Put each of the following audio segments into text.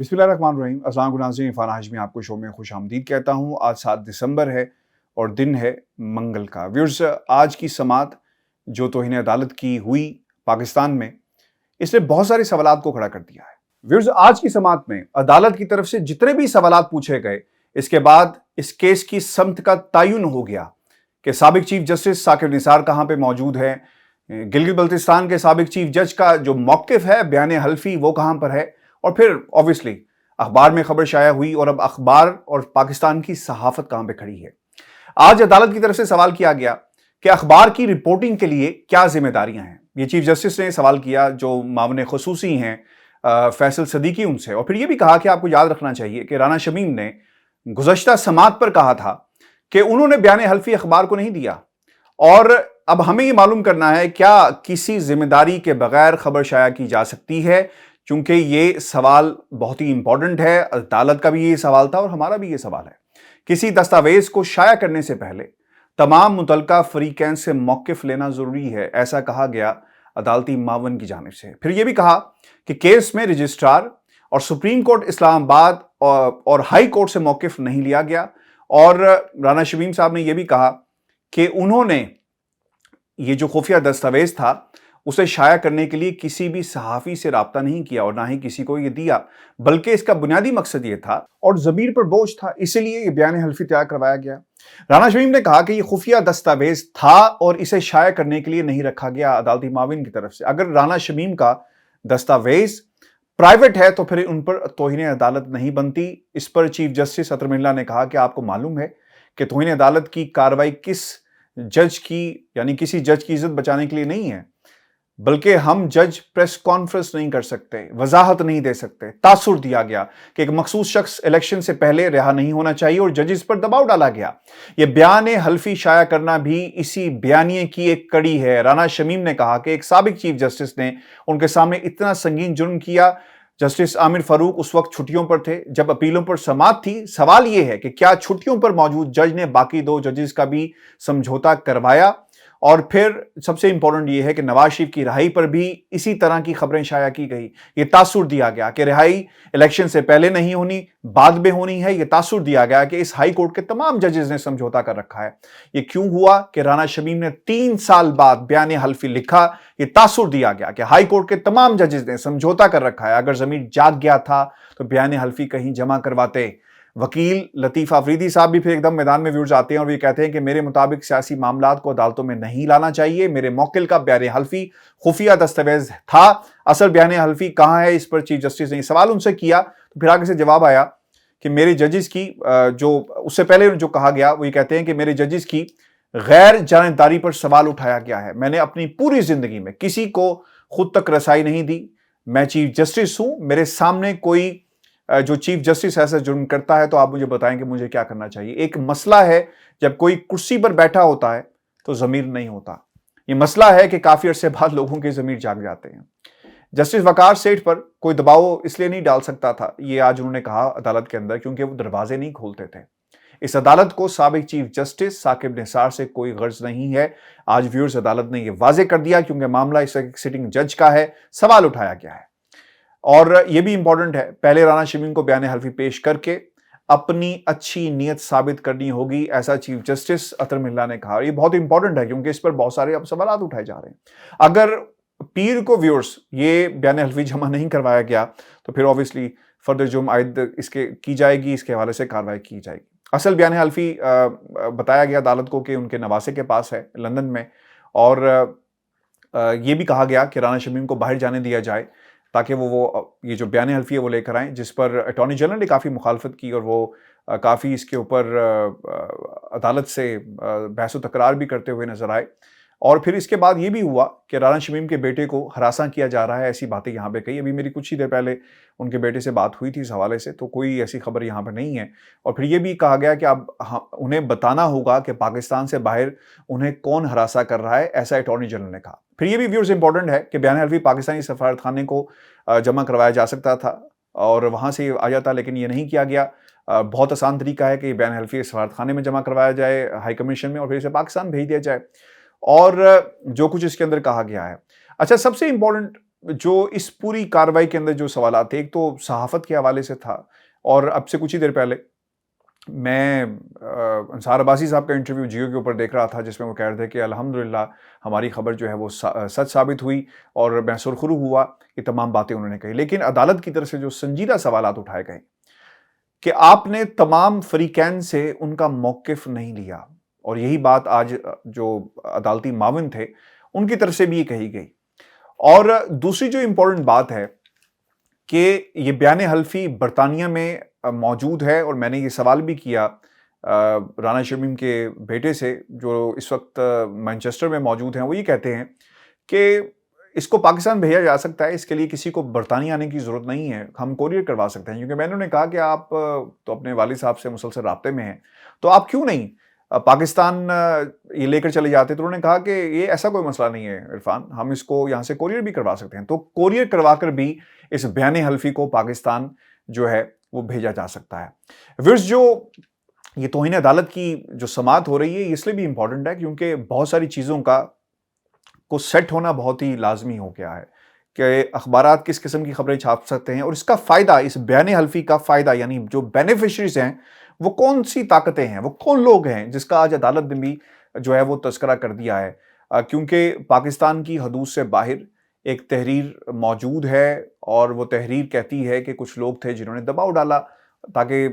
बिस्मिल्लाहिर्रहमानिर्रहीम। अस्सलाम वालेकुम नाज़रीन, इरफान हाशमी आपको शो में खुश आमदीद कहता हूँ। आज 7 दिसंबर है और दिन है मंगल का। व्यूअर्स, आज की समात जो तौहीन अदालत की हुई पाकिस्तान में, इसने बहुत सारे सवालात को खड़ा कर दिया है। व्यूअर्स, आज की समात में अदालत की तरफ से जितने भी सवालात पूछे गए, इसके बाद इस केस की समत का तयन हो गया कि साबिक चीफ जस्टिस साकिब निसार कहाँ पे मौजूद है, गिलगित बल्तिस्तान के साबिक चीफ जज का जो मौक़िफ़ है बयान हल्फी वो कहाँ पर है, और फिर ऑब्वियसली अखबार में खबर शाया हुई और अब अखबार और पाकिस्तान की सहाफत कहां पे खड़ी है। आज अदालत की तरफ से सवाल किया गया कि अखबार की रिपोर्टिंग के लिए क्या जिम्मेदारियां हैं। ये चीफ जस्टिस ने सवाल किया जो मामले खुसूसी हैं फैसल सदीकी उनसे, और फिर ये भी कहा कि आपको याद रखना चाहिए कि राना शमीम ने गुज़श्ता समात पर कहा था कि उन्होंने बयान हल्फी अखबार को नहीं दिया, और अब हमें ये मालूम करना है क्या किसी जिम्मेदारी के बगैर खबर शाया की जा सकती है, क्योंकि ये सवाल बहुत ही इंपॉर्टेंट है। अदालत का भी ये सवाल था और हमारा भी ये सवाल है। किसी दस्तावेज को शाया करने से पहले तमाम मुतल्लिका फरीकैन से मौक़िफ़ लेना जरूरी है, ऐसा कहा गया अदालती मावन की जानिब से। फिर यह भी कहा कि केस में रजिस्ट्रार और सुप्रीम कोर्ट इस्लामाबाद और हाई कोर्ट से मौक़िफ़ नहीं लिया गया, और राना शमीम साहब ने यह भी कहा कि उन्होंने ये जो खुफिया दस्तावेज था उसे शाया करने के लिए किसी भी सहाफ़ी से राब्ता नहीं किया और ना ही किसी को ये दिया, बल्कि इसका बुनियादी मकसद ये था और ज़मीर पर बोझ था, इसीलिए ये बयान हल्फी तैयार करवाया गया। राना शमीम ने कहा कि ये खुफिया दस्तावेज था और इसे शाया करने के लिए नहीं रखा गया अदालती माविन की तरफ से। अगर राना शमीम का दस्तावेज प्राइवेट है तो फिर उन पर तौहीन अदालत नहीं बनती। इस पर चीफ जस्टिस अतर मिल्ला ने कहा कि आपको मालूम है कि तौहीन अदालत की कार्रवाई किस जज की, यानी किसी जज की इज्जत बचाने के लिए नहीं है, बल्कि हम जज प्रेस कॉन्फ्रेंस नहीं कर सकते, वजाहत नहीं दे सकते। तासुर दिया गया कि एक मखसूस शख्स इलेक्शन से पहले रिहा नहीं होना चाहिए और जजेस पर दबाव डाला गया। यह बयान हल्फी शाया करना भी इसी बयानिए की एक कड़ी है। राना शमीम ने कहा कि एक साबिक चीफ जस्टिस ने उनके सामने इतना संगीन जुर्म किया। जस्टिस आमिर फारूक उस वक्त छुट्टियों पर थे जब अपीलों पर समात थी। सवाल यह है कि क्या छुट्टियों पर मौजूद जज ने बाकी 2 जजेस का भी समझौता करवाया, और फिर सबसे इंपॉर्टेंट यह है कि नवाज शरीफ की रिहाई पर भी इसी तरह की खबरें शाया की गई। यह तासुर दिया गया कि रिहाई इलेक्शन से पहले नहीं होनी, बाद में होनी है। यह तासुर दिया गया कि इस हाई कोर्ट के तमाम जजेस ने समझौता कर रखा है। यह क्यों हुआ कि राना शमीम ने 3 साल बाद बयान हल्फी लिखा। यह तासुर दिया गया कि हाई कोर्ट के तमाम जजेस ने समझौता कर रखा है। अगर जमीर जाग गया था तो बयान हल्फी कहीं जमा करवाते। वकील लतीफ़ अफरीदी साहब भी फिर एकदम मैदान में व्यूअर्स आते हैं और ये कहते हैं कि मेरे मुताबिक सियासी मामलात को अदालतों में नहीं लाना चाहिए। मेरे मौकिल का बयान हल्फी खुफिया दस्तावेज था, असल बयान हल्फी कहाँ है, इस पर चीफ जस्टिस ने सवाल उनसे किया। तो फिर आगे से जवाब आया कि मेरे जजेस की जो उससे पहले जो कहा गया वो ये कहते हैं कि मेरे जजेस की गैर जानबदारी पर सवाल उठाया गया है। मैंने अपनी पूरी जिंदगी में किसी को खुद तक रसाई नहीं दी। मैं चीफ जस्टिस हूं, मेरे सामने कोई जो चीफ जस्टिस ऐसा जुर्म करता है तो आप मुझे बताएं कि मुझे क्या करना चाहिए। एक मसला है जब कोई कुर्सी पर बैठा होता है तो जमीर नहीं होता। ये मसला है कि काफी अरसे बाद लोगों के जमीर जाग जाते हैं। जस्टिस वकार सेठ पर कोई दबाव इसलिए नहीं डाल सकता था, ये आज उन्होंने कहा अदालत के अंदर, क्योंकि वो दरवाजे नहीं खोलते थे। इस अदालत को साबिक चीफ जस्टिस साकिब निसार से कोई गर्ज नहीं है। आज व्यूअर्स अदालत ने यह वाजे कर दिया क्योंकि मामला इस सिटिंग जज का है, सवाल उठाया गया है। और यह भी इंपॉर्टेंट है, पहले राना शमीम को बयान हल्फी पेश करके अपनी अच्छी नीयत साबित करनी होगी, ऐसा चीफ जस्टिस अतर मिल्ला ने कहा। यह बहुत इंपॉर्टेंट है क्योंकि इस पर बहुत सारे अब सवाल उठाए जा रहे हैं। अगर पीर को व्यूअर्स ये बयान हल्फी जमा नहीं करवाया गया तो फिर ऑब्वियसली फर्दर जुर्म आयद इसके की जाएगी, इसके हवाले से कार्रवाई की जाएगी। असल बयान हल्फी बताया गया अदालत को कि उनके नवासे के पास है लंदन में, और यह भी कहा गया कि राना शमीम को बाहर जाने दिया जाए ताकि वो ये जो बयान हल्फी है वो लेकर आएँ, जिस पर अटॉर्नी जनरल ने काफ़ी मुखालफत की और वो काफ़ी इसके ऊपर अदालत से बहस व तकरार भी करते हुए नजर आए। और फिर इसके बाद ये भी हुआ कि राना शमीम के बेटे को हरासा किया जा रहा है, ऐसी बातें यहाँ पे कही। अभी मेरी कुछ ही देर पहले उनके बेटे से बात हुई थी इस हवाले से, तो कोई ऐसी खबर यहाँ पर नहीं है। और फिर ये भी कहा गया कि अब उन्हें बताना होगा कि पाकिस्तान से बाहर उन्हें कौन हरासा कर रहा है, ऐसा अटॉर्नी जनरल ने कहा। फिर ये भी व्यूअर्स इंपॉर्टेंट है कि बयान हल्फी पाकिस्तानी सफारत खाने को जमा करवाया जा सकता था और वहाँ से आ जाता, लेकिन ये नहीं किया गया। बहुत आसान तरीका है कि बयान हल्फी सफारत खाने में जमा करवाया जाए हाई कमीशन में और फिर इसे पाकिस्तान भेज दिया जाए, और जो कुछ इसके अंदर कहा गया है। अच्छा, सबसे इंपॉर्टेंट जो इस पूरी कार्रवाई के अंदर जो सवालात थे, एक तो सहाफ़त के हवाले से था, और अब से कुछ ही देर पहले मैं अंसार अब्बासी साहब का इंटरव्यू जियो के ऊपर देख रहा था, जिसमें वो कह रहे थे कि अल्हम्दुलिल्लाह हमारी खबर जो है वो सच साबित हुई, और मैं सुरखरू हुआ, ये तमाम बातें उन्होंने कही। लेकिन अदालत की तरफ से जो संजीदा सवालात उठाए गए कि आपने तमाम फ़रीक़ैन से उनका मौक़िफ़ नहीं लिया, और यही बात आज जो अदालती माविन थे, उनकी तरफ से भी ये कही गई। और दूसरी जो इम्पोर्टेंट बात है कि ये बयान हल्फ़ी बरतानिया में मौजूद है, और मैंने ये सवाल भी किया राना शमीम के बेटे से, जो इस वक्त मैनचेस्टर में मौजूद हैं। वो ये कहते हैं कि इसको पाकिस्तान भेजा जा सकता है, इसके लिए किसी को बरतानिया आने की ज़रूरत नहीं है, हम कोरियर करवा सकते हैं। क्योंकि मैंने उन्हें कहा कि आप तो अपने वालिद साहब से मुसलसल राब्ते में हैं, तो आप क्यों नहीं पाकिस्तान ये लेकर चले जाते। तो उन्होंने कहा कि ये ऐसा कोई मसला नहीं है इरफान, हम इसको यहाँ से कोरियर भी करवा सकते हैं। तो कोरियर करवा कर भी इस बयान हल्फ़ी को पाकिस्तान जो है वो भेजा जा सकता है। व्यूअर्स, जो ये तौहीन अदालत की जो समाअत हो रही है, ये इसलिए भी इम्पोर्टेंट है क्योंकि बहुत सारी चीज़ों को सेट होना बहुत ही लाजमी हो गया है कि अखबारात किस किस्म की खबरें छाप सकते हैं, और इसका फ़ायदा, इस बयान हल्फ़ी का फ़ायदा, यानी जो बेनिफिशरीज़ हैं वो कौन सी ताकतें हैं, वो कौन लोग हैं, जिसका आज अदालत ने भी जो है वो तज़किरा कर दिया है। क्योंकि पाकिस्तान की हदूद से बाहर एक तहरीर मौजूद है, और वो तहरीर कहती है कि कुछ लोग थे जिन्होंने दबाव डाला ताकि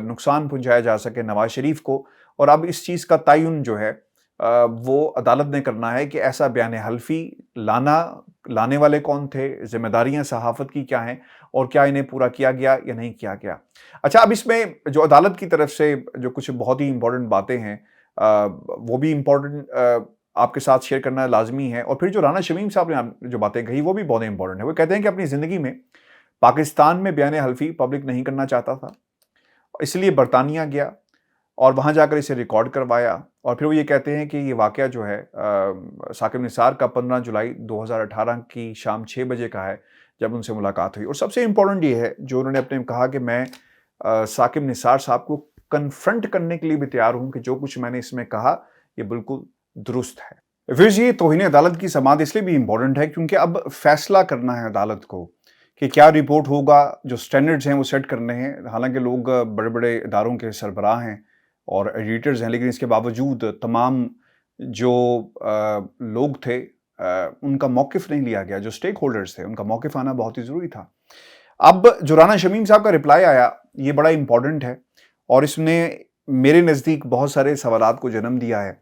नुकसान पहुंचाया जा सके नवाज शरीफ को, और अब इस चीज़ का तयन जो है वो अदालत ने करना है कि ऐसा बयान हल्फ़ी लाने वाले कौन थे, जिम्मेदारियां सहाफ़त की क्या हैं, और क्या इन्हें पूरा किया गया या नहीं किया गया। अच्छा, अब इसमें जो अदालत की तरफ से जो कुछ बहुत ही इंपॉर्टेंट बातें हैं, वो भी इंपॉर्टेंट आपके साथ शेयर करना लाजमी है। और फिर जो राना शमीम साहब ने जो बातें कही वो भी बहुत इंपॉर्टेंट है। वो कहते हैं कि अपनी ज़िंदगी में पाकिस्तान में बयान हल्फ़ी पब्लिक नहीं करना चाहता था, इसलिए बरतानिया गया और वहाँ जाकर इसे रिकॉर्ड करवाया। और फिर वो ये कहते हैं कि ये वाक़या जो है साकिब निसार का 15 जुलाई 2018 की शाम 6 बजे का है, जब उनसे मुलाकात हुई। और सबसे इम्पोर्टेंट ये है जो उन्होंने अपने कहा कि मैं साकिब निसार साहब को कन्फ्रंट करने के लिए भी तैयार हूँ कि जो कुछ मैंने इसमें कहा ये बिल्कुल दुरुस्त है। फिर ये तौहीन अदालत की समाअत इसलिए भी इम्पोर्टेंट है क्योंकि अब फैसला करना है अदालत को कि क्या रिपोर्ट होगा, जो स्टैंडर्ड्स हैं वो सेट करने हैं। हालांकि लोग बड़े बड़े इदारों के सरबराह हैं और एडिटर्स हैं, लेकिन इसके बावजूद तमाम जो लोग थे उनका मौक़िफ़ नहीं लिया गया। जो स्टेक होल्डर्स थे उनका मौक़िफ़ आना बहुत ही ज़रूरी था। अब जो राना शमीम साहब का रिप्लाई आया ये बड़ा इम्पॉर्टेंट है, और इसने मेरे नज़दीक बहुत सारे सवालात को जन्म दिया है।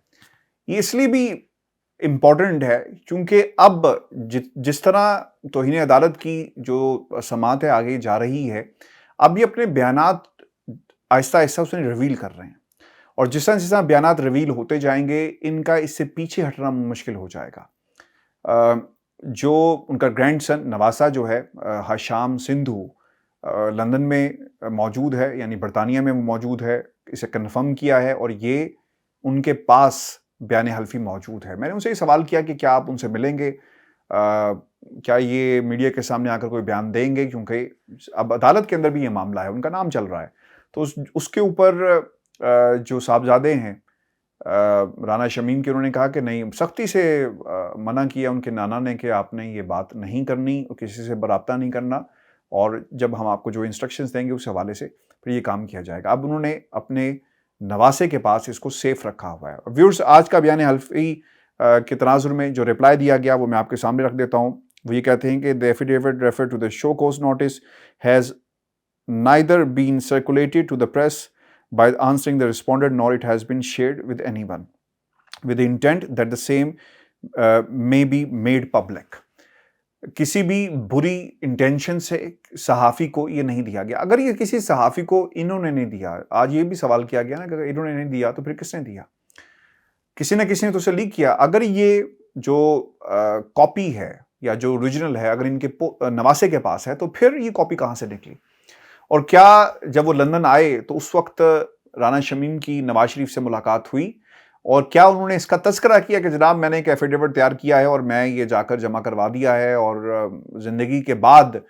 ये इसलिए भी इम्पॉर्टेंट है क्योंकि अब जिस तरह तौहीन अदालत की जो समाअत है आगे जा रही है, अब ये अपने बयानात आहिस्ता आहिस्ता उसने रिवील कर रहे हैं, और जिस तरह बयानात रिवील होते जाएंगे इनका इससे पीछे हटना मुश्किल हो जाएगा। जो उनका ग्रैंडसन नवासा जो है हाशाम सिंधु लंदन में मौजूद है, यानी बरतानिया में मौजूद है, इसे कन्फर्म किया है, और ये उनके पास बयान हल्फ़ी मौजूद है। मैंने उनसे ये सवाल किया कि क्या आप उनसे मिलेंगे, क्या ये मीडिया के सामने आकर कोई बयान देंगे, क्योंकि अब अदालत के अंदर भी ये मामला है, उनका नाम चल रहा है। तो उसके ऊपर जो साहबजादे हैं राना शमीम के, उन्होंने कहा कि नहीं, सख्ती से मना किया उनके नाना ने कि आपने ये बात नहीं करनी और किसी से बराबता नहीं करना, और जब हम आपको जो इंस्ट्रक्शंस देंगे उस हवाले से फिर ये काम किया जाएगा। अब उन्होंने अपने नवासे के पास इसको सेफ रखा हुआ है। व्यूअर्स, आज का बयान हल्फ़ी के तनाजुर में जो रिप्लाई दिया गया वो मैं आपके सामने रख देता हूँ। वो ये कहते हैं कि the affidavit refer to the show cause notice has neither been circulated to the press by answering the respondent, nor it has been shared with anyone with the intent that the same may be made public. किसी भी बुरी intention से सहाफ़ी को ये नहीं दिया गया। अगर ये किसी सहाफ़ी को इन्होंने नहीं दिया, आज ये भी सवाल किया गया ना कि अगर इन्होंने नहीं दिया तो फिर किसने दिया? किसी न किसी ने तो उसे लीक किया। अगर ये जो कॉपी है या जो ओरिजिनल है अगर इनके नवासे के पास है, तो फिर ये कॉपी कहाँ से निकली? और क्या जब वो लंदन आए तो उस वक्त राना शमीम की नवाज शरीफ से मुलाकात हुई, और क्या उन्होंने इसका तज़किरा किया कि जनाब मैंने एक एफिडेविट तैयार किया है और मैं ये जाकर जमा करवा दिया है, और ज़िंदगी के बाद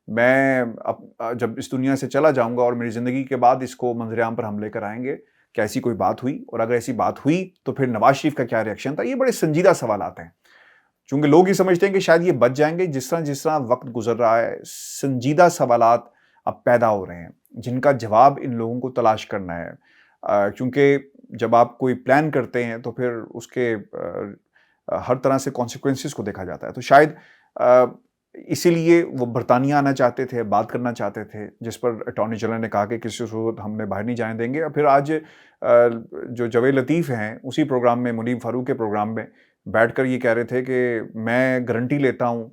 मैं जब इस दुनिया से चला जाऊंगा और मेरी ज़िंदगी के बाद इसको मंजर-ए-आम पर हम लेकर आएंगे, क्या ऐसी कोई बात हुई? और अगर ऐसी बात हुई तो फिर नवाज शरीफ का क्या रिएक्शन था? ये बड़े संजीदा सवालात हैं چونکہ لوگ یہ سمجھتے ہیں کہ شاید یہ بچ جائیں گے، جس طرح وقت گزر رہا ہے سنجیدہ سوالات اب پیدا ہو رہے ہیں جن کا جواب ان لوگوں کو تلاش کرنا ہے، کیونکہ جب آپ کوئی پلان کرتے ہیں تو پھر اس کے ہر طرح سے کانسیکوینسز کو دیکھا جاتا ہے. تو شاید اسی لیے وہ برطانیہ آنا چاہتے تھے، بات کرنا چاہتے تھے، جس پر اٹارنی جنرل نے کہا کہ کسی صورت ہم نے باہر نہیں جانے دیں گے. اور پھر آج جو جوید لطیف ہیں اسی پروگرام میں، منیب فاروق کے پروگرام میں بیٹھ کر یہ کہہ رہے تھے کہ میں گارنٹی لیتا ہوں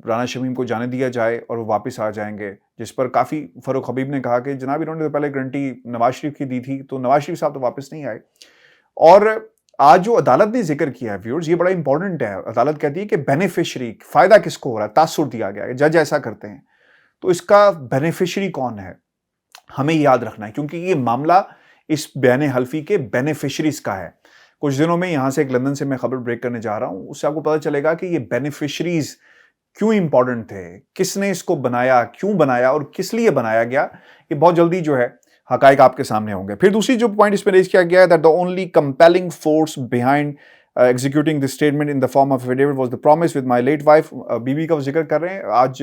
رانا شمیم کو جانے دیا جائے اور وہ واپس آ جائیں گے، جس پر کافی فاروق حبیب نے کہا کہ جناب انہوں نے تو پہلے گارنٹی نواز شریف کی دی تھی، تو نواز شریف صاحب تو واپس نہیں آئے. اور آج جو عدالت نے ذکر کیا ہے ویورز، یہ بڑا امپورٹنٹ ہے. عدالت کہتی ہے کہ بینیفیشری، فائدہ کس کو ہو رہا ہے، تاثر دیا گیا ہے، جج ایسا کرتے ہیں تو اس کا بینیفیشری کون ہے، ہمیں یاد رکھنا ہے، کیونکہ یہ معاملہ اس بیان حلفی کے بینیفیشریز کا ہے. کچھ دنوں میں یہاں سے ایک لندن سے میں خبر بریک کرنے جا رہا ہوں، اس سے آپ کو پتہ چلے گا کہ یہ بینیفیشریز کیوں امپورٹنٹ تھے، کس نے اس کو بنایا، کیوں بنایا اور کس لیے بنایا گیا. یہ بہت جلدی جو ہے حقائق آپ کے سامنے ہوں گے. پھر دوسری جو پوائنٹ اس میں ریز کیا گیا ہے that the only compelling force behind executing this statement in the form of affidavit was the promise with my late wife. بیوی کا ذکر کر رہے ہیں. آج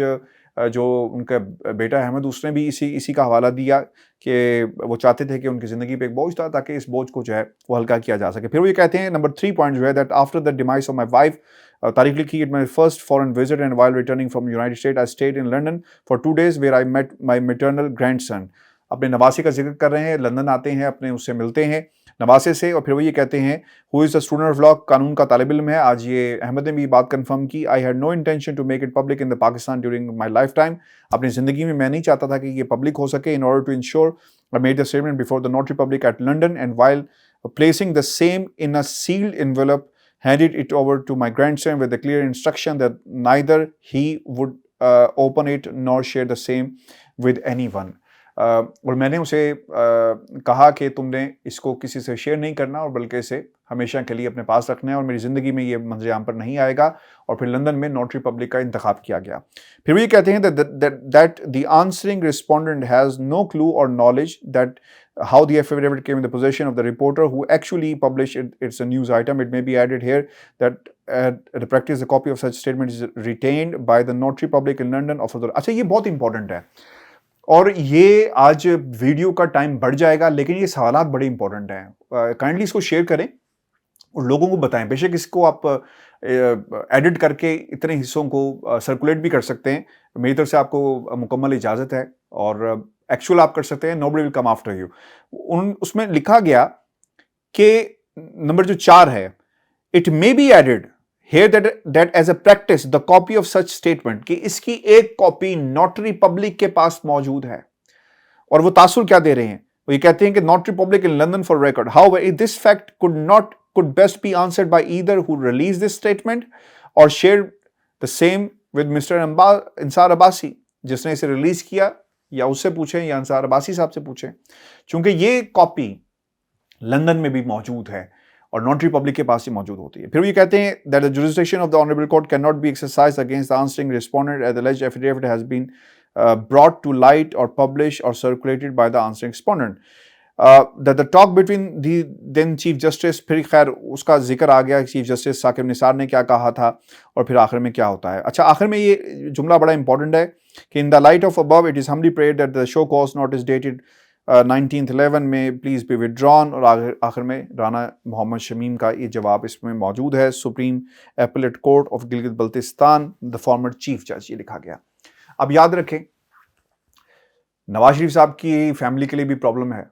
جو ان کا بیٹا احمد، اس نے بھی اسی کا حوالہ دیا کہ وہ چاہتے تھے کہ ان کی زندگی پہ ایک بوجھ تھا تاکہ اس بوجھ کو جو ہے وہ ہلکا کیا جا سکے. پھر وہ یہ کہتے ہیں نمبر 3 پوائنٹ جو ہے that after the demise of my wife, تاریخ لکھی at my first foreign visit and while returning from United States I stayed in London for 2 days where I met my maternal grandson. اپنے نواسے کا ذکر کر رہے ہیں، لندن آتے ہیں، اپنے اس سے ملتے ہیں نواسے سے. اور پھر وہ یہ کہتے ہیں who is a student of law, قانون کا طالب علم ہے. آج یہ احمد نے بھی بات کنفرم کی. I had no intention to make it public in the Pakistan during my lifetime. اپنی زندگی میں نہیں چاہتا تھا کہ یہ پبلک ہو سکے. In order to ensure I made the statement before the notary public at London and while placing the same in a sealed envelope handed it over to my grandson with the clear instruction that neither he would open it nor share the same with anyone. اور میں نے اسے کہا کہ تم نے اس کو کسی سے شیئر نہیں کرنا اور بلکہ اسے ہمیشہ کے لیے اپنے پاس رکھنا ہے اور میری زندگی میں یہ منظر عام پر نہیں آئے گا. اور پھر لندن میں نوٹری پبلک کا انتخاب کیا گیا. پھر وہ یہ کہتے ہیں that the answering respondent has no clue or knowledge that how the affidavit came in the possession of the reporter who actually published it. It's a news item. It may be added here that the practice, a copy of such statement is retained by the notary public in London of the. اچھا، یہ بہت important ہے اور یہ آج video کا time بڑھ جائے گا لیکن یہ سوالات بڑے امپورٹنٹ ہیں. کائنڈلی اس کو شیئر کریں اور لوگوں کو بتائیں. بے شک اس کو آپ ایڈٹ کر کے اتنے حصوں کو سرکولیٹ بھی کر سکتے ہیں. میری طرف سے آپ کو مکمل اجازت ہے اور ایکچوئل آپ کر سکتے ہیں. nobody will come after you. اس میں لکھا گیا کہ نمبر جو 4 ہے it may be added here that as a practice the copy of such statement کہ اس کی ایک کاپی نوٹری پبلک کے پاس موجود ہے. اور وہ تاثر کیا دے رہے ہیں؟ وہ یہ کہتے ہیں کہ notary public in London for record. However, this fact could best be answered by either who released this statement or shared the same with Mr. انصار عباسی, جس نے اسے ریلیز کیا, یا اس سے پوچھیں یا انصار عباسی صاحب سے پوچھیں, چونکہ یہ کاپی لندن میں بھی موجود ہے اور نوٹری پبلک کے پاس ہی موجود ہوتی ہے. پھر وہ یہ کہتے ہیں that the jurisdiction of the honorable court cannot be exercised against the answering respondent as the alleged affidavit has been brought to light or published or circulated by the answering respondent. That the talk between the then Chief Justice, پھر خیر اس کا ذکر آ گیا chief justice Saqib Nisar نے کیا کہا تھا اور پھر آخر میں کیا ہوتا ہے. اچھا, آخر میں یہ جملہ بڑا امپورٹنٹ ہے کہ in the light of above it is humbly prayed that the show cause notice dated 1911 میں پلیز بی withdrawn. اور آخر میں رانا محمد شمیم کا یہ جواب اس میں موجود ہے. Supreme applet court of Gilgit Baltistan, the former chief جج, یہ لکھا گیا. اب یاد رکھیں نواز شریف صاحب کی فیملی کے لیے بھی پرابلم ہے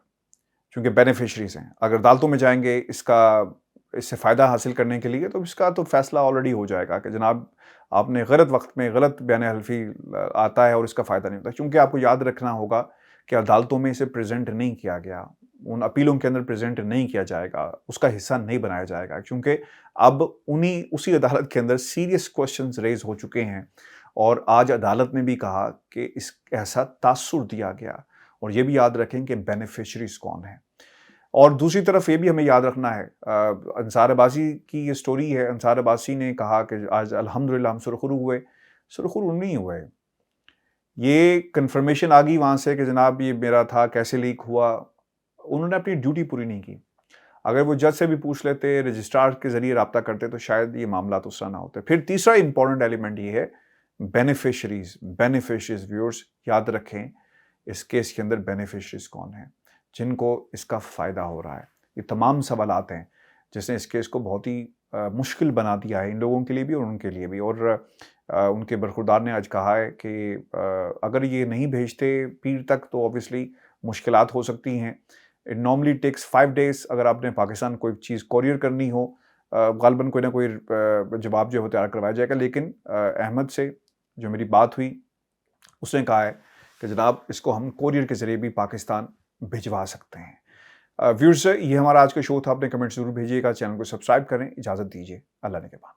کیونکہ بینیفیشریز ہیں. اگر عدالتوں میں جائیں گے اس سے فائدہ حاصل کرنے کے لیے تو اس کا تو فیصلہ آلریڈی ہو جائے گا کہ جناب آپ نے غلط وقت میں غلط بیان حلفی آتا ہے اور اس کا فائدہ نہیں ہوتا. کیونکہ آپ کو یاد رکھنا ہوگا کہ عدالتوں میں اسے پریزنٹ نہیں کیا گیا, ان اپیلوں کے اندر پریزنٹ نہیں کیا جائے گا, اس کا حصہ نہیں بنایا جائے گا, کیونکہ اب اسی عدالت کے اندر سیریس کوشچنز ریز ہو چکے ہیں. اور آج عدالت نے بھی کہا کہ اس ایسا تاثر دیا گیا. اور یہ بھی یاد رکھیں کہ بینیفیشریز کون ہیں. اور دوسری طرف یہ بھی ہمیں یاد رکھنا ہے, انصار عباسی کی یہ سٹوری ہے. انصار عباسی نے کہا کہ آج الحمدللہ ہم سرخرو ہوئے. سرخرو نہیں ہوئے, یہ کنفرمیشن آ گئی وہاں سے کہ جناب یہ میرا تھا, کیسے لیک ہوا. انہوں نے اپنی ڈیوٹی پوری نہیں کی. اگر وہ جج سے بھی پوچھ لیتے، رجسٹرار کے ذریعے رابطہ کرتے تو شاید یہ معاملات اس طرح نہ ہوتے۔ پھر تیسرا امپورٹنٹ ایلیمنٹ یہ ہے بینیفیشریز ویورز، یاد رکھیں اس کیس کے اندر بینیفیشریز کون ہیں جن کو اس کا فائدہ ہو رہا ہے۔ یہ تمام سوالات ہیں جس نے اس کیس کو بہت ہی مشکل بنا دیا ہے ان لوگوں کے لیے بھی اور ان کے لیے بھی، اور ان کے برخوردار نے آج کہا ہے کہ اگر یہ نہیں بھیجتے پیر تک تو اوبیسلی مشکلات ہو سکتی ہیں۔ اٹ نارملی ٹیکس 5 days اگر آپ نے پاکستان کوئی چیز کوریئر کرنی ہو، غالباً کوئی نہ کوئی جواب جو ہے تیار کروایا جائے گا، لیکن احمد سے جو میری بات ہوئی اس نے کہا ہے کہ جناب اس کو ہم کوریئر کے ذریعے بھی پاکستان بھجوا سکتے ہیں۔ ویورز، یہ ہمارا آج کا شو تھا، اپنے کمنٹ ضرور بھیجیے گا، چینل کو سبسکرائب کریں، اجازت دیجیے، اللہ نگہبان۔